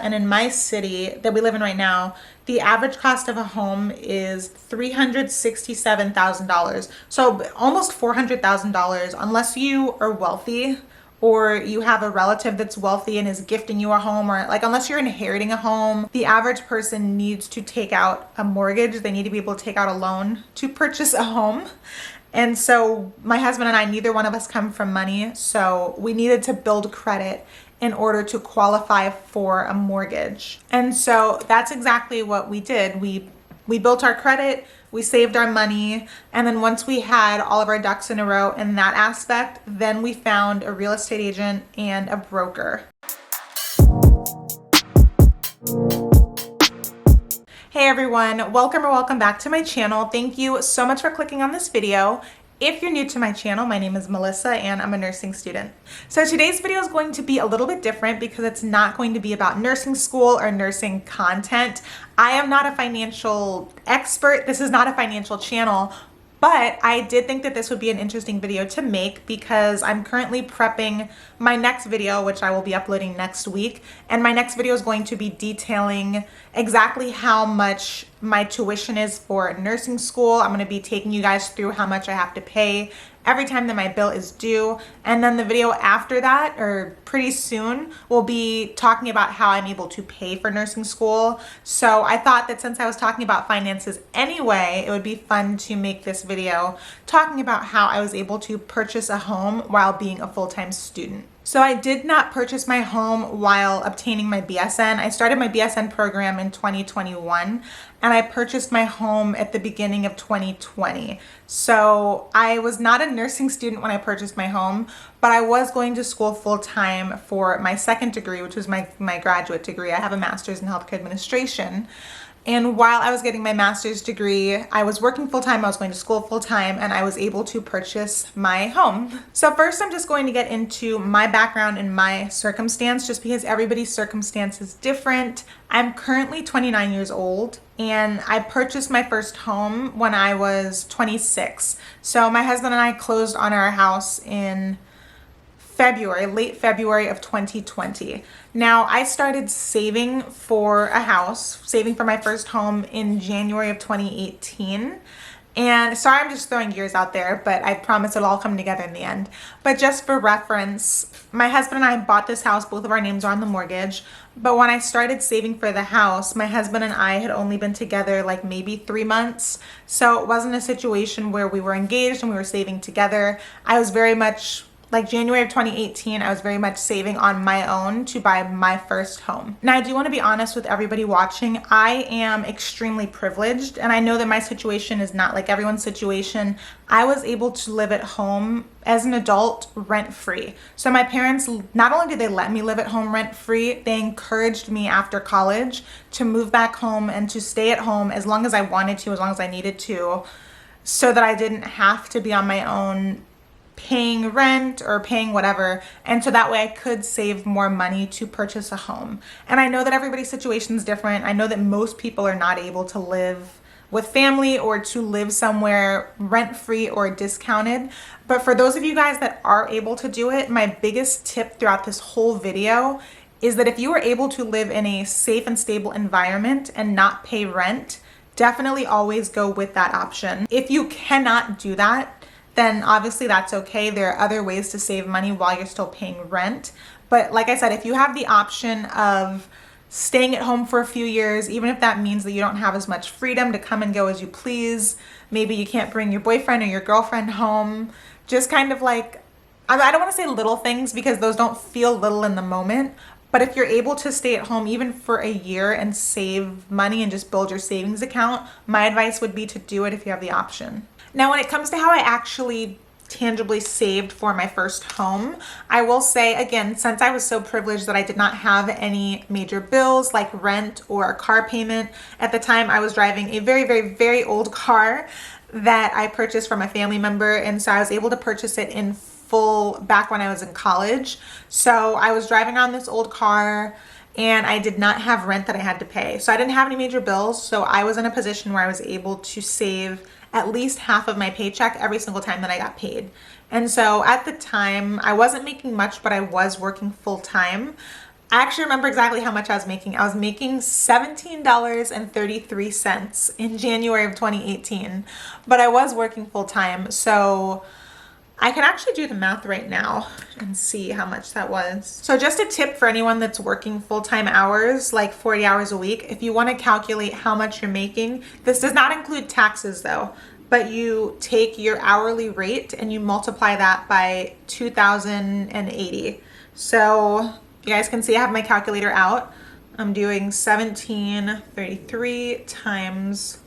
And in my city that we live in right now, the average cost of a home is $367,000. So almost $400,000 unless you are wealthy or you have a relative that's wealthy and is gifting you a home, or like unless you're inheriting a home, the average person needs to take out a mortgage. They need to be able to take out a loan to purchase a home. And so my husband and I, neither one of us come from money. So we needed to build credit in order to qualify for a mortgage. And so that's exactly what we did. We built our credit, we saved our money, and then once we had all of our ducks in a row in that aspect, then we found a real estate agent and a broker. Hey everyone, welcome back to my channel. Thank you so much for clicking on this video. If you're new to my channel, my name is Melissa and I'm a nursing student. So today's video is going to be a little bit different because it's not going to be about nursing school or nursing content. I am not a financial expert. This is not a financial channel, but I did think that this would be an interesting video to make because I'm currently prepping my next video, which I will be uploading next week. And my next video is going to be detailing exactly how much my tuition is for nursing school. I'm going to be taking you guys through how much I have to pay every time that my bill is due. And then the video after that, or pretty soon, will be talking about how I'm able to pay for nursing school. So I thought that since I was talking about finances anyway, it would be fun to make this video talking about how I was able to purchase a home while being a full-time student. So I did not purchase my home while obtaining my BSN. I started my BSN program in 2021 and I purchased my home at the beginning of 2020. So I was not a nursing student when I purchased my home, but I was going to school full-time for my second degree, which was my graduate degree. I have a master's in healthcare administration. And while I was getting my master's degree, I was working full-time, I was going to school full-time, and I was able to purchase my home. So first, I'm just going to get into my background and my circumstance, just because everybody's circumstance is different. I'm currently 29 years old, and I purchased my first home when I was 26. So my husband and I closed on our house in late February of 2020. Now, I started saving for a house, saving for my first home in January of 2018. And sorry, I'm just throwing gears out there, but I promise it'll all come together in the end. But just for reference, my husband and I bought this house. Both of our names are on the mortgage. But when I started saving for the house, my husband and I had only been together like maybe 3 months. So it wasn't a situation where we were engaged and we were saving together. I was very much like January of 2018, I was very much saving on my own to buy my first home. Now, I do want to be honest with everybody watching. I am extremely privileged, and I know that my situation is not like everyone's situation. I was able to live at home as an adult rent-free. So my parents, not only did they let me live at home rent-free, they encouraged me after college to move back home and to stay at home as long as I wanted to, as long as I needed to, so that I didn't have to be on my own paying rent or paying whatever, and so that way I could save more money to purchase a home. And I know that everybody's situation is different. I know that most people are not able to live with family or to live somewhere rent-free or discounted. But for those of you guys that are able to do it, my biggest tip throughout this whole video is that if you are able to live in a safe and stable environment and not pay rent, definitely always go with that option. If you cannot do that, then obviously that's okay. There are other ways to save money while you're still paying rent. But like I said, if you have the option of staying at home for a few years, even if that means that you don't have as much freedom to come and go as you please, maybe you can't bring your boyfriend or your girlfriend home, just kind of like, I don't want to say little things because those don't feel little in the moment, but if you're able to stay at home even for a year and save money and just build your savings account, my advice would be to do it if you have the option. Now, when it comes to how I actually tangibly saved for my first home, I will say again, since I was so privileged that I did not have any major bills like rent or a car payment, at the time I was driving a very old car that I purchased from a family member, and so I was able to purchase it in full back when I was in college. So I was driving around this old car and I did not have rent that I had to pay. So I didn't have any major bills, so I was in a position where I was able to save at least half of my paycheck every single time that I got paid. And so at the time, I wasn't making much, but I was working full time. I actually remember exactly how much I was making. I was making $17.33 in January of 2018, but I was working full time. So I can actually do the math right now and see how much that was. So just a tip for anyone that's working full-time hours, like 40 hours a week, if you want to calculate how much you're making, this does not include taxes though, but you take your hourly rate and you multiply that by 2,080. So you guys can see I have my calculator out. I'm doing 1733 times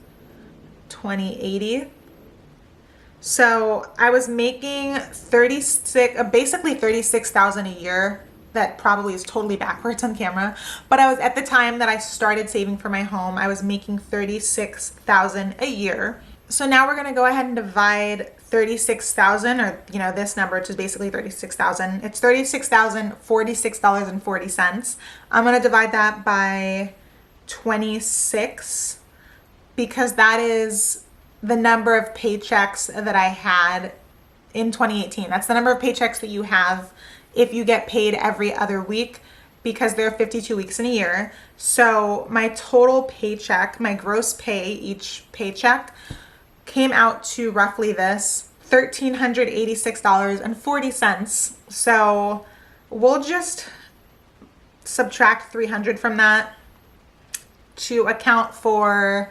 2080. So I was making basically 36,000 a year. That probably is totally backwards on camera, but I was, at the time that I started saving for my home, I was making 36,000 a year. So now we're gonna go ahead and divide 36,000, or this number, which is basically 36,000. It's $36,046.40. I'm gonna divide that by 26 because that is the number of paychecks that I had in 2018. That's the number of paychecks that you have if you get paid every other week, because there are 52 weeks in a year. So my total paycheck, my gross pay, each paycheck came out to roughly this, $1,386.40. So we'll just subtract 300 from that to account for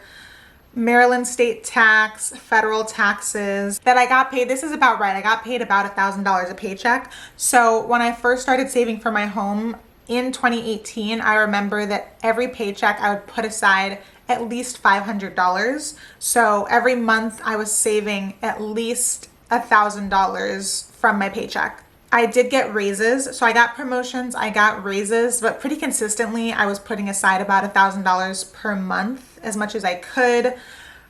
Maryland state tax, federal taxes that I got paid. This is about right. I got paid about $1,000 a paycheck. So when I first started saving for my home in 2018, I remember that every paycheck I would put aside at least $500. So every month I was saving at least $1,000 from my paycheck. I did get raises, so I got promotions, I got raises, but pretty consistently I was putting aside about $1,000 per month, as much as I could.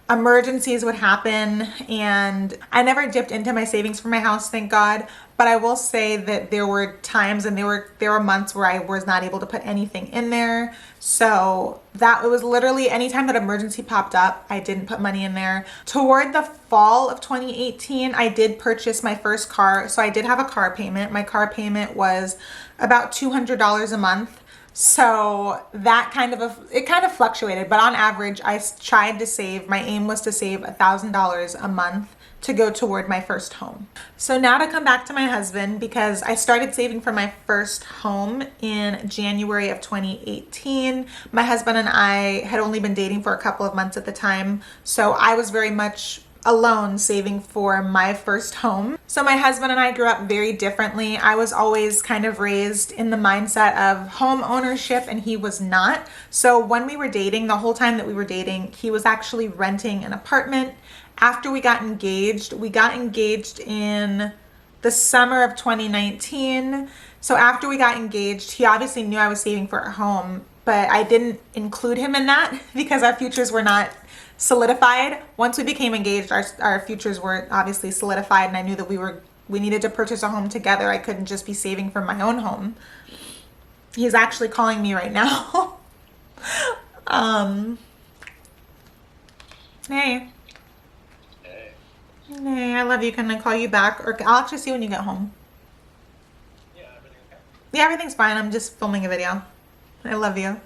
Emergencies would happen, and I never dipped into my savings for my house, thank God. But I will say that there were times and there were months where I was not able to put anything in there. So it was literally anytime that emergency popped up, I didn't put money in there. Toward the fall of 2018, I did purchase my first car. So I did have a car payment. My car payment was about $200 a month. So that kind of fluctuated, but on average, I tried to save, my aim was to save $1,000 a month to go toward my first home. So now to come back to my husband, because I started saving for my first home in January of 2018. My husband and I had only been dating for a couple of months at the time, so I was very much alone saving for my first home. So my husband and I grew up very differently. I was always kind of raised in the mindset of home ownership, and he was not. So when we were dating, the whole time that we were dating, he was actually renting an apartment. After we got engaged in the summer of 2019. So after we got engaged, he obviously knew I was saving for a home, but I didn't include him in that because our futures were not solidified. Once we became engaged, our futures were obviously solidified, and I knew that we needed to purchase a home together. I couldn't just be saving for my own home. He's actually calling me right now. Hey. Hey, I love you. Can I call you back? Or I'll actually see when you get home. Yeah, everything okay? Yeah, everything's fine. I'm just filming a video. I love you.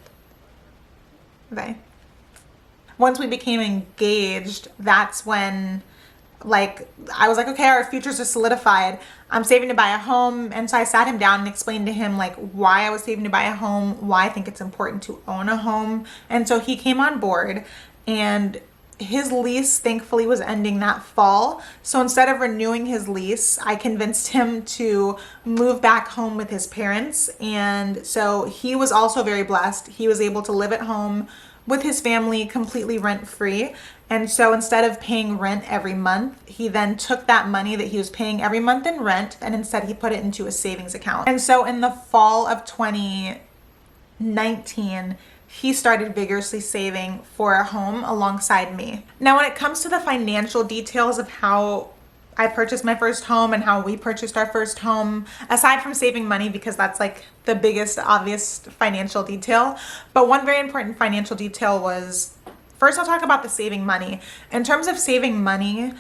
Bye. Once we became engaged, that's when I was like, okay, our futures are solidified. I'm saving to buy a home. And so I sat him down and explained to him why I was saving to buy a home, why I think it's important to own a home. And so he came on board, and his lease thankfully was ending that fall. So instead of renewing his lease, I convinced him to move back home with his parents. And so he was also very blessed. He was able to live at home with his family completely rent-free. And so instead of paying rent every month, he then took that money that he was paying every month in rent, and instead he put it into a savings account. And so in the fall of 2019, he started vigorously saving for a home alongside me. Now, when it comes to the financial details of how I purchased my first home and how we purchased our first home, aside from saving money, because that's the biggest obvious financial detail, but one very important financial detail was, first I'll talk about the saving money. In terms of saving money,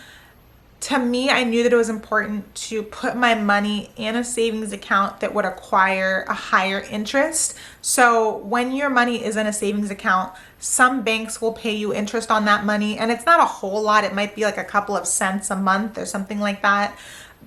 to me, I knew that it was important to put my money in a savings account that would acquire a higher interest. So when your money is in a savings account, some banks will pay you interest on that money, and it's not a whole lot. It might be like a couple of cents a month or something like that.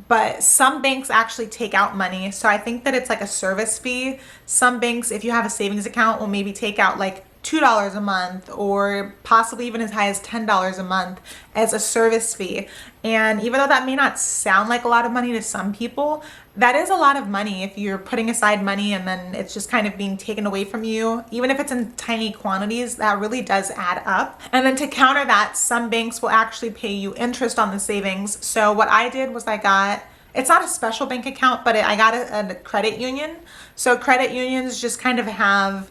But some banks actually take out money. So I think that it's like a service fee. Some banks, if you have a savings account, will maybe take out like $2 a month or possibly even as high as $10 a month as a service fee. And even though that may not sound like a lot of money to some people, that is a lot of money if you're putting aside money and then it's just kind of being taken away from you. Even if it's in tiny quantities, that really does add up. And then to counter that, some banks will actually pay you interest on the savings. So what I did was it's not a special bank account, but I got a credit union. So credit unions just kind of have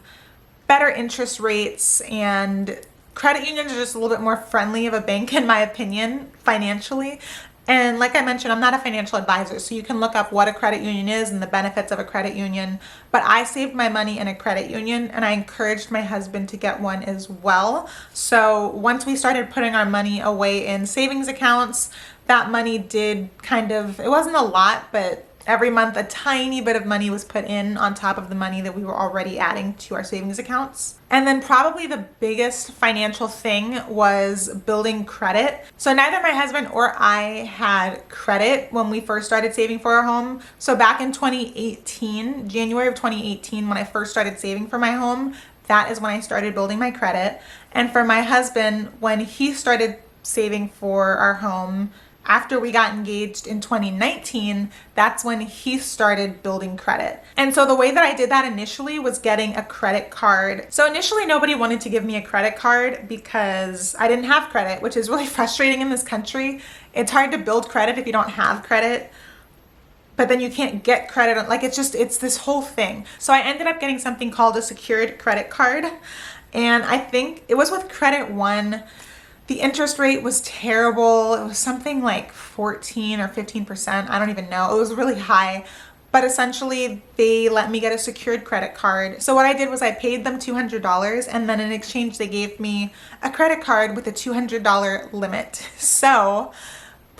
better interest rates, and credit unions are just a little bit more friendly of a bank in my opinion financially. And like I mentioned, I'm not a financial advisor, so you can look up what a credit union is and the benefits of a credit union. But I saved my money in a credit union, and I encouraged my husband to get one as well. So once we started putting our money away in savings accounts, that money did it wasn't a lot, but every month a tiny bit of money was put in on top of the money that we were already adding to our savings accounts. And then probably the biggest financial thing was building credit. So neither my husband or I had credit when we first started saving for our home. So back in 2018, January of 2018, when I first started saving for my home, that is when I started building my credit. And for my husband, when he started saving for our home, after we got engaged in 2019, that's when he started building credit. And so the way that I did that initially was getting a credit card. So initially nobody wanted to give me a credit card because I didn't have credit, which is really frustrating in this country. It's hard to build credit if you don't have credit, but then you can't get credit. It's this whole thing. So I ended up getting something called a secured credit card. And I think it was with Credit One. The interest rate was terrible. It was something like 14 or 15%. I don't even know. It was really high. But essentially, they let me get a secured credit card. So what I did was I paid them $200, and then in exchange, they gave me a credit card with a $200 limit. So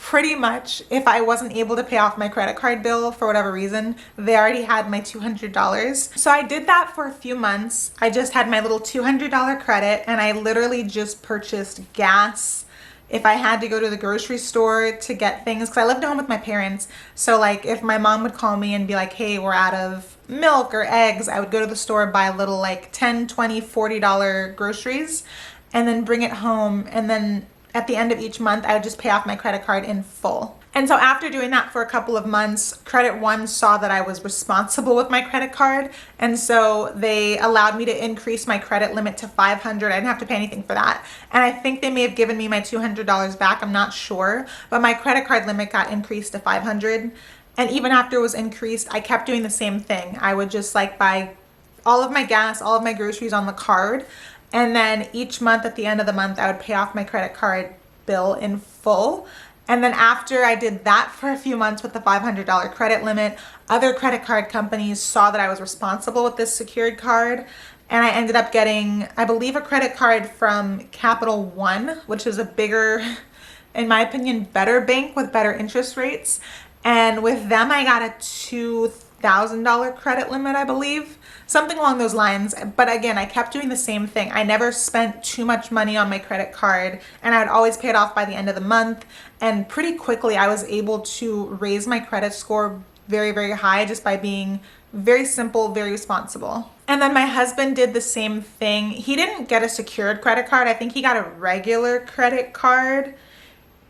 pretty much, if I wasn't able to pay off my credit card bill for whatever reason, they already had my $200. So I did that for a few months. I just had my little $200 credit, and I literally just purchased gas. If I had to go to the grocery store to get things, because I lived at home with my parents. So like if my mom would call me and be like, hey, we're out of milk or eggs, I would go to the store, buy little like $10, $20, $40 groceries, and then bring it home. And then at the end of each month, I would just pay off my credit card in full. And so after doing that for a couple of months, Credit One saw that I was responsible with my credit card. And so they allowed me to increase my credit limit to $500. I didn't have to pay anything for that. And I think they may have given me my $200 back. I'm not sure. But my credit card limit got increased to $500. And even after it was increased, I kept doing the same thing. I would just buy all of my gas, all of my groceries on the card. And then each month at the end of the month, I would pay off my credit card bill in full. And then after I did that for a few months with the $500 credit limit, other credit card companies saw that I was responsible with this secured card. And I ended up getting, I believe, a credit card from Capital One, which is a bigger, in my opinion, better bank with better interest rates. And with them, I got a $2,000 credit limit, I believe. Something along those lines. But again, I kept doing the same thing. I never spent too much money on my credit card, and I would always pay it off by the end of the month. And pretty quickly, I was able to raise my credit score very, very high just by being very simple, very responsible. And then my husband did the same thing. He didn't get a secured credit card. I think he got a regular credit card.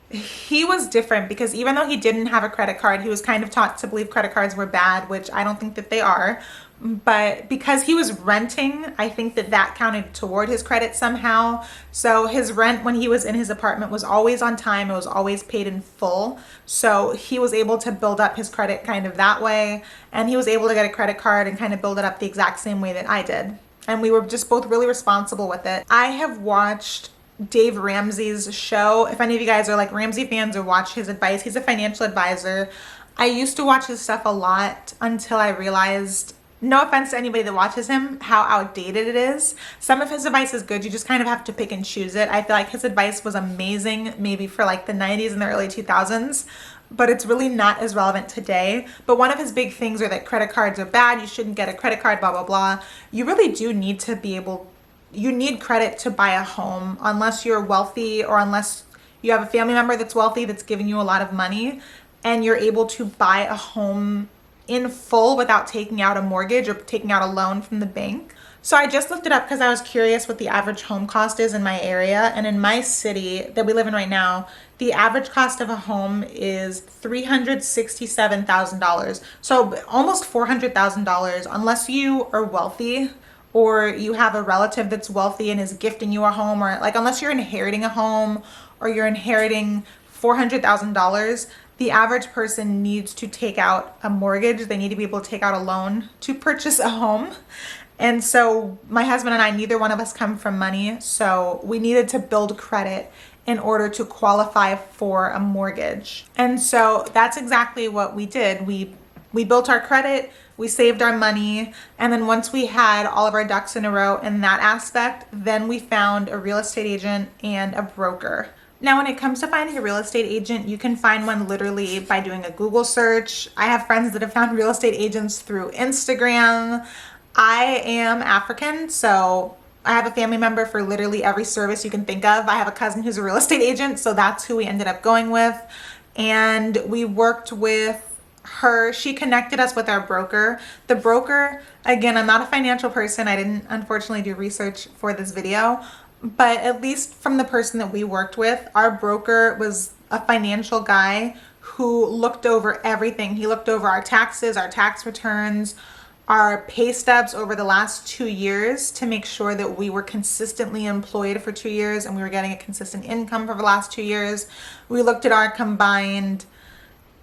He was different because even though he didn't have a credit card, he was kind of taught to believe credit cards were bad, which I don't think that they are. But because he was renting, I think that that counted toward his credit somehow. So his rent when he was in his apartment was always on time. It was always paid in full. So he was able to build up his credit kind of that way. And he was able to get a credit card and kind of build it up the exact same way that I did. And we were just both really responsible with it. I have watched Dave Ramsey's show. If any of you guys are like Ramsey fans or watch his advice, he's a financial advisor. I used to watch his stuff a lot until I realized, no offense to anybody that watches him, how outdated it is. Some of his advice is good. You just kind of have to pick and choose it. I feel like his advice was amazing maybe for like the 90s and the early 2000s. but it's really not as relevant today. But one of his big things are that credit cards are bad. You shouldn't get a credit card, blah, blah, blah. You really do need to be able, you need credit to buy a home unless you're wealthy or unless you have a family member that's wealthy that's giving you a lot of money and you're able to buy a home in full without taking out a mortgage or taking out a loan from the bank. So I just looked it up because I was curious what the average home cost is in my area. And in my city that we live in right now, the average cost of a home is $367,000. So almost $400,000 unless you are wealthy or you have a relative that's wealthy and is gifting you a home, or like unless you're inheriting a home or you're inheriting $400,000, the average person needs to take out a mortgage. They need to be able to take out a loan to purchase a home. And so my husband and I, neither one of us come from money. So we needed to build credit in order to qualify for a mortgage. And so that's exactly what we did. We built our credit, we saved our money, and then once we had all of our ducks in a row in that aspect, then we found a real estate agent and a broker. Now, when it comes to finding a real estate agent, you can find one literally by doing a Google search. I have friends that have found real estate agents through Instagram. I am African, so I have a family member for literally every service you can think of. I have a cousin who's a real estate agent, so that's who we ended up going with. And we worked with her. She connected us with our broker. The broker, again, I'm not a financial person. I didn't unfortunately do research for this video, but at least from the person that we worked with, our broker was a financial guy who looked over everything. He looked over our taxes, our tax returns, our pay stubs over the last 2 years to make sure that we were consistently employed for 2 years and we were getting a consistent income for the last 2 years. We looked at our combined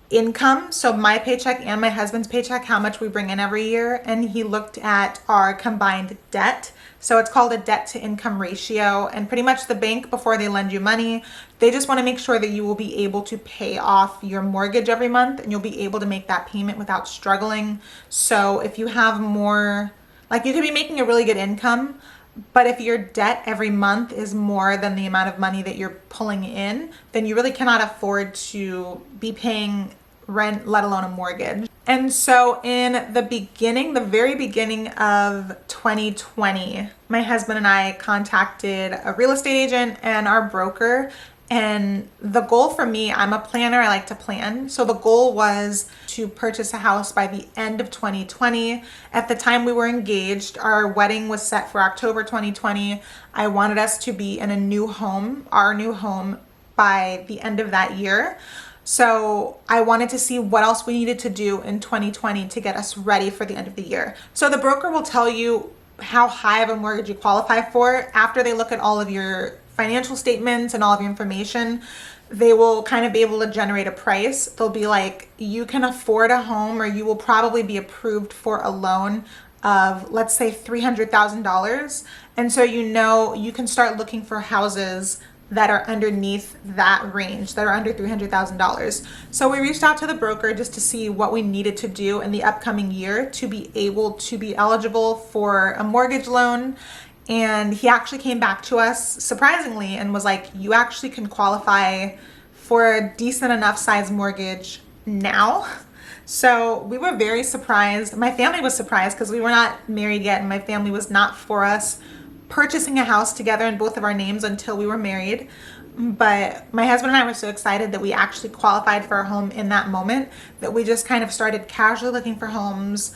income, so my paycheck and my husband's paycheck, how much we bring in every year, and he looked at our combined debt. So it's called a debt to income ratio, and pretty much the bank, before they lend you money, they just want to make sure that you will be able to pay off your mortgage every month and you'll be able to make that payment without struggling. So if you have more, like you could be making a really good income, but if your debt every month is more than the amount of money that you're pulling in, then you really cannot afford to be paying rent, let alone a mortgage. And so in the beginning, the very beginning of 2020, my husband and I contacted a real estate agent and our broker. And the goal for me, I'm a planner, I like to plan. So the goal was to purchase a house by the end of 2020. At the time we were engaged, our wedding was set for October 2020. I wanted us to be in a new home, our new home, by the end of that year. So I wanted to see what else we needed to do in 2020 to get us ready for the end of the year. So the broker will tell you how high of a mortgage you qualify for after they look at all of your financial statements and all of your information. They will kind of be able to generate a price. They'll be like, you can afford a home, or you will probably be approved for a loan of, let's say, $300,000. And so you can start looking for houses that are underneath that range, that are under $300,000. So we reached out to the broker just to see what we needed to do in the upcoming year to be able to be eligible for a mortgage loan. And he actually came back to us surprisingly and was like, you actually can qualify for a decent enough size mortgage now. So we were very surprised. My family was surprised because we were not married yet, and my family was not for us purchasing a house together in both of our names until we were married. But my husband and I were so excited that we actually qualified for a home in that moment that we just kind of started casually looking for homes.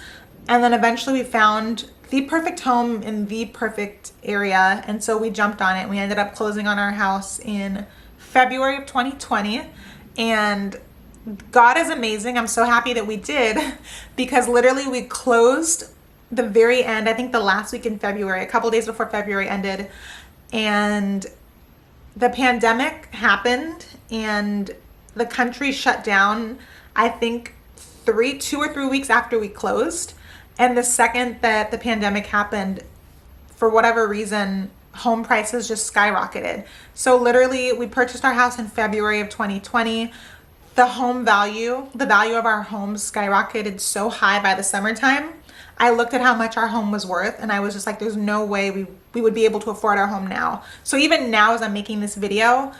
And then eventually we found the perfect home in the perfect area. And so we jumped on it. We ended up closing on our house in February of 2020. And God is amazing. I'm so happy that we did, because literally we closed the very end, I think the last week in February, a couple days before February ended, and the pandemic happened and the country shut down, I think 2 or 3 weeks after we closed. And the second that the pandemic happened, for whatever reason, home prices just skyrocketed. So literally we purchased our house in February of 2020. The value of our home skyrocketed so high by the summertime. I looked at how much our home was worth and I was just like, there's no way we would be able to afford our home now. So even now, as I'm making this video,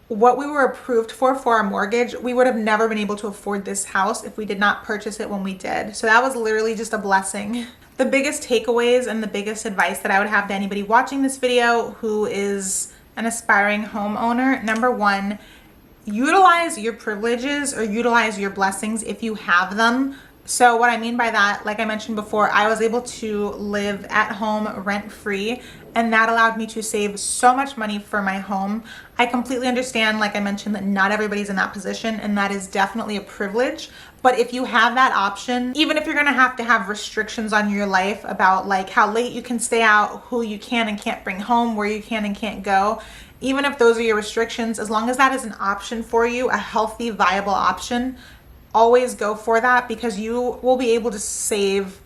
what we were approved for our mortgage, we would have never been able to afford this house if we did not purchase it when we did. So that was literally just a blessing. The biggest takeaways and the biggest advice that I would have to anybody watching this video who is an aspiring homeowner, number one, utilize your privileges or utilize your blessings if you have them. So what I mean by that, like I mentioned before, I was able to live at home rent-free, and that allowed me to save so much money for my home. I completely understand, like I mentioned, that not everybody's in that position, and that is definitely a privilege. But if you have that option, even if you're gonna have to have restrictions on your life about like how late you can stay out, who you can and can't bring home, where you can and can't go, even if those are your restrictions, as long as that is an option for you, a healthy, viable option, always go for that, because you will be able to save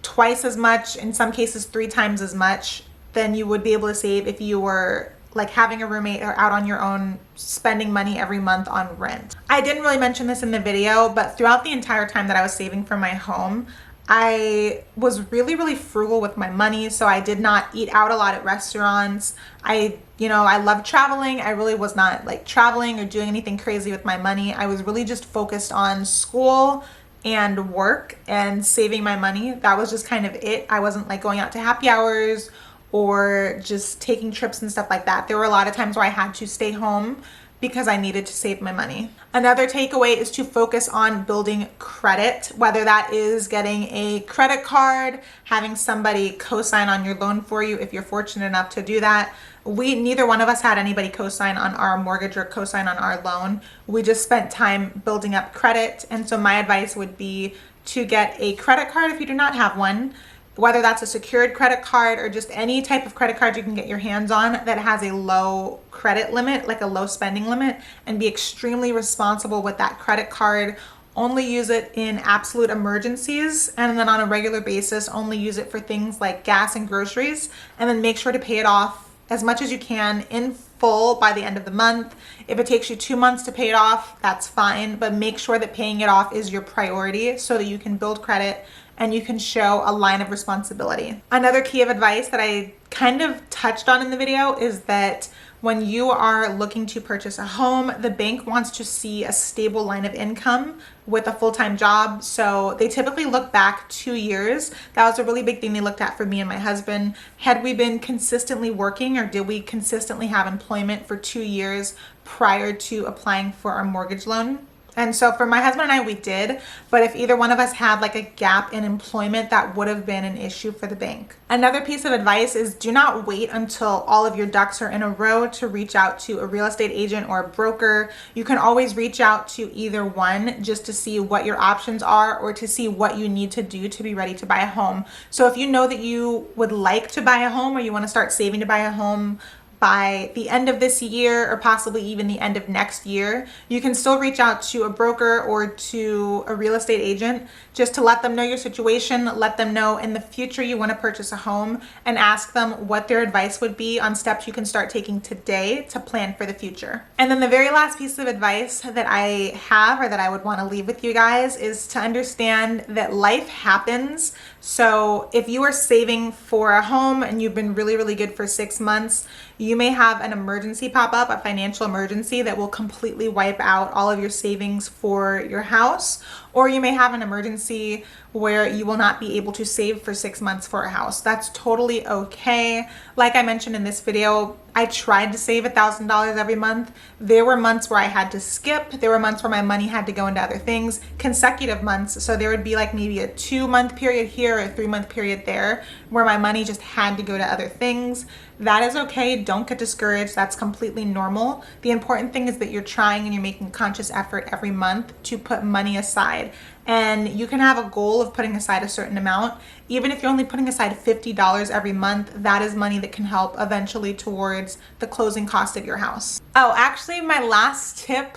twice as much, in some cases 3 times as much, than you would be able to save if you were like having a roommate or out on your own spending money every month on rent. I didn't really mention this in the video, but throughout the entire time that I was saving for my home, I was really frugal with my money. So I did not eat out a lot at restaurants. I love traveling. I really was not like traveling or doing anything crazy with my money. I was really just focused on school and work and saving my money. That was just kind of it. I wasn't like going out to happy hours or just taking trips and stuff like that. There were a lot of times where I had to stay home because I needed to save my money. Another takeaway is to focus on building credit, whether that is getting a credit card, having somebody co-sign on your loan for you if you're fortunate enough to do that. Neither one of us had anybody co-sign on our mortgage or co-sign on our loan. We just spent time building up credit. And so my advice would be to get a credit card if you do not have one, whether that's a secured credit card or just any type of credit card you can get your hands on that has a low credit limit, like a low spending limit, and be extremely responsible with that credit card. Only use it in absolute emergencies, and then on a regular basis, only use it for things like gas and groceries, and then make sure to pay it off as much as you can in full by the end of the month. If it takes you 2 months to pay it off, that's fine, but make sure that paying it off is your priority so that you can build credit and you can show a line of responsibility. Another key of advice that I kind of touched on in the video is that when you are looking to purchase a home, the bank wants to see a stable line of income with a full-time job. So they typically look back 2 years. That was a really big thing they looked at for me and my husband. Had we been consistently working, or did we consistently have employment for 2 years prior to applying for our mortgage loan? And so for my husband and I, we did, but if either one of us had like a gap in employment, that would have been an issue for the bank. Another piece of advice is do not wait until all of your ducks are in a row to reach out to a real estate agent or a broker. You can always reach out to either one just to see what your options are or to see what you need to do to be ready to buy a home. So if you know that you would like to buy a home or you want to start saving to buy a home by the end of this year or possibly even the end of next year, you can still reach out to a broker or to a real estate agent just to let them know your situation, let them know in the future you want to purchase a home, and ask them what their advice would be on steps you can start taking today to plan for the future. And then the very last piece of advice that I have, or that I would want to leave with you guys, is to understand that life happens. So if you are saving for a home and you've been really good for 6 months, you may have an emergency pop up, a financial emergency that will completely wipe out all of your savings for your house. Or you may have an emergency where you will not be able to save for 6 months for a house. That's totally okay. Like I mentioned in this video, I tried to save $1,000 every month. There were months where I had to skip. There were months where my money had to go into other things, consecutive months. So there would be like maybe a 2-month period here or a 3-month period there where my money just had to go to other things. That is okay. Don't get discouraged. That's completely normal. The important thing is that you're trying and you're making a conscious effort every month to put money aside. And you can have a goal of putting aside a certain amount. Even if you're only putting aside $50 every month, that is money that can help eventually towards the closing cost of your house. Oh, actually, my last tip,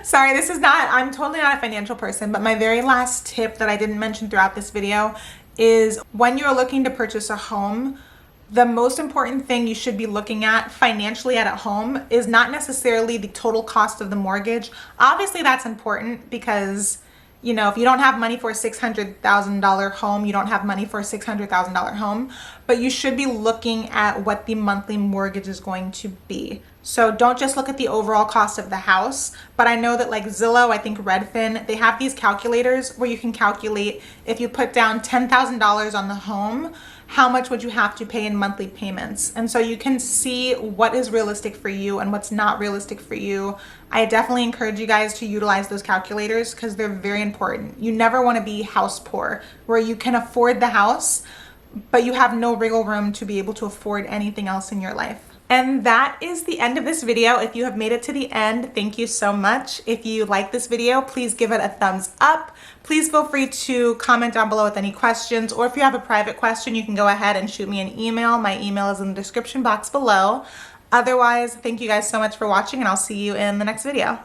sorry, I'm totally not a financial person, but my very last tip that I didn't mention throughout this video is when you're looking to purchase a home, the most important thing you should be looking at financially at a home is not necessarily the total cost of the mortgage. Obviously, that's important because, you know, if you don't have money for a $600,000 home, you don't have money for a $600,000 home, but you should be looking at what the monthly mortgage is going to be. So don't just look at the overall cost of the house, but I know that like Zillow, I think Redfin, they have these calculators where you can calculate if you put down $10,000 on the home, how much would you have to pay in monthly payments? And so you can see what is realistic for you and what's not realistic for you. I definitely encourage you guys to utilize those calculators because they're very important. You never want to be house poor, where you can afford the house, but you have no wiggle room to be able to afford anything else in your life. And that is the end of this video. If you have made it to the end, thank you so much. If you like this video, please give it a thumbs up. Please feel free to comment down below with any questions, or if you have a private question, you can go ahead and shoot me an email. My email is in the description box below. Otherwise, thank you guys so much for watching, and I'll see you in the next video.